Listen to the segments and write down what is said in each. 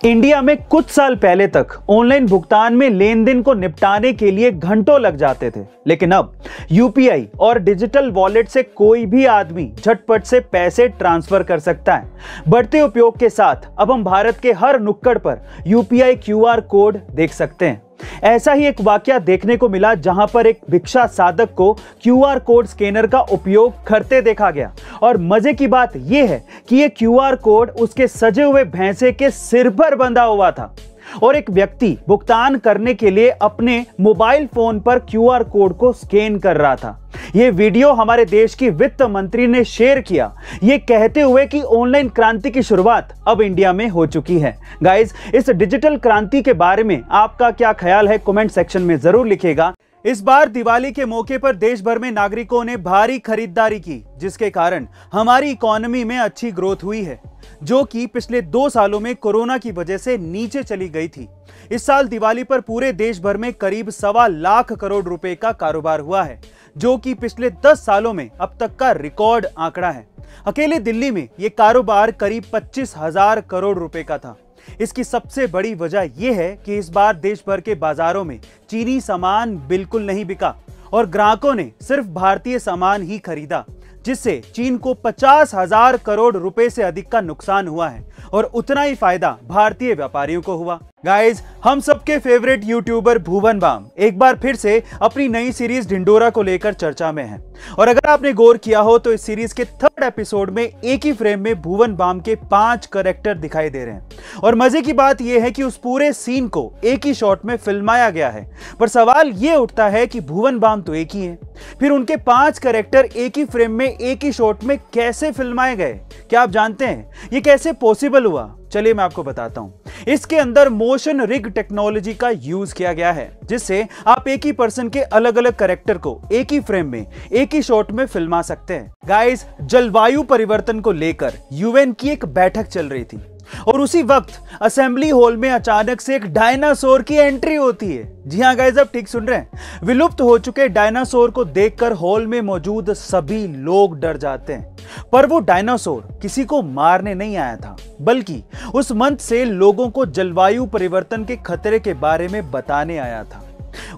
India में कुछ साल पहले तक ऑनलाइन भुगतान में लेन देन को निपटाने के लिए घंटों लग जाते थे, लेकिन अब यूपीआई और डिजिटल वॉलेट से कोई भी आदमी झटपट से पैसे ट्रांसफर कर सकता है। बढ़ते उपयोग के साथ अब हम भारत के हर नुक्कड़ पर यूपीआई क्यूआर कोड देख सकते हैं। ऐसा ही एक वाकया देखने को मिला जहां पर एक भिक्षा साधक को क्यूआर कोड स्कैनर का उपयोग करते देखा गया और मजे की बात यह है कि यह क्यूआर कोड उसके सजे हुए भैंसे के सिर पर बंधा हुआ था और एक व्यक्ति भुगतान करने के लिए अपने मोबाइल फोन पर क्यूआर कोड को स्कैन कर रहा था। यह वीडियो हमारे देश की वित्त मंत्री ने शेयर किया, यह कहते हुए कि ऑनलाइन क्रांति की शुरुआत अब इंडिया में हो चुकी है। गाइस, इस डिजिटल क्रांति के बारे में आपका क्या ख्याल है, कमेंट सेक्शन में जरूर लिखिएगा। इस बार दिवाली के मौके पर देश भर में नागरिकों ने भारी खरीदारी की, जिसके कारण हमारी इकोनॉमी में अच्छी ग्रोथ हुई है, जो कि पिछले 2 सालों में कोरोना की वजह से नीचे चली गई थी। इस साल दिवाली पर पूरे देश भर में करीब 1.25 लाख करोड़ रुपए का कारोबार हुआ है, जो कि पिछले 10 सालों में अब तक का रिकॉर्ड आंकड़ा है। अकेले दिल्ली में यह कारोबार करीब 25,000 करोड़ रुपए का था। इसकी सबसे बड़ी वजह यह है कि इस बार देश भर के बाजारों में चीनी सामान बिल्कुल नहीं बिका और ग्राहकों ने सिर्फ भारतीय सामान ही खरीदा, जिससे चीन को 50,000 करोड़ रुपए से अधिक का नुकसान हुआ है और उतना ही फायदा भारतीय व्यापारियों को हुआ। गाइस, हम सबके फेवरेट यूट्यूबर भुवन बाम एक बार फिर से अपनी नई सीरीज ढिंडोरा को लेकर चर्चा में है और अगर आपने गौर किया हो तो इस सीरीज के 3rd एपिसोड में एक ही फ्रेम में भुवन बाम के 5 कैरेक्टर दिखाई दे रहे हैं और मजे की बात यह है कि उस पूरे सीन को एक ही शॉट में फिल्माया गया है। पर सवाल यह उठता है कि भुवन बाम तो एक ही है, फिर उनके 5 कैरेक्टर एक ही फ्रेम में एक ही शॉट में कैसे फिल्माए गए? क्या आप जानते हैं ये कैसे पॉसिबल हुआ? चलिए मैं आपको बताता हूं। इसके अंदर मोशन रिग टेक्नोलॉजी का यूज किया गया है, जिससे आप एक ही पर्सन के अलग अलग कैरेक्टर को एक ही फ्रेम में एक ही शॉट में फिल्मा सकते हैं। गाइस, जलवायु परिवर्तन को लेकर यूएन की एक बैठक चल रही थी और उसी वक्त असेंबली हॉल में अचानक से एक डायनासोर की एंट्री होती है। जी हाँ गाइस, आप ठीक सुन रहे हैं। विलुप्त हो चुके डायनासोर को देखकर हॉल में मौजूद सभी लोग डर जाते हैं, पर वो डायनासोर किसी को मारने नहीं आया था, बल्कि उस मंच से लोगों को जलवायु परिवर्तन के खतरे के बारे में बताने आया था।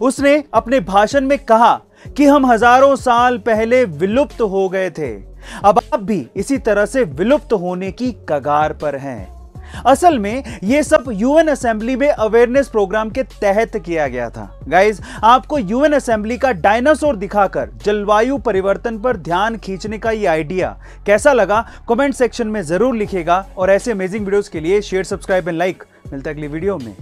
उसने अपने भाषण में कहा कि हम हजारों साल पहले विलुप्त हो गए थे, अब आप भी इसी तरह से विलुप्त होने की कगार पर हैं। असल में यह सब यूएन असेंबली में अवेयरनेस प्रोग्राम के तहत किया गया था। गाइस, आपको यूएन असेंबली का डायनासोर दिखाकर जलवायु परिवर्तन पर ध्यान खींचने का ये आइडिया कैसा लगा, कमेंट सेक्शन में जरूर लिखिएगा और ऐसे अमेजिंग वीडियोस के लिए शेयर, सब्सक्राइब एंड लाइक। मिलता है अगली वीडियो में।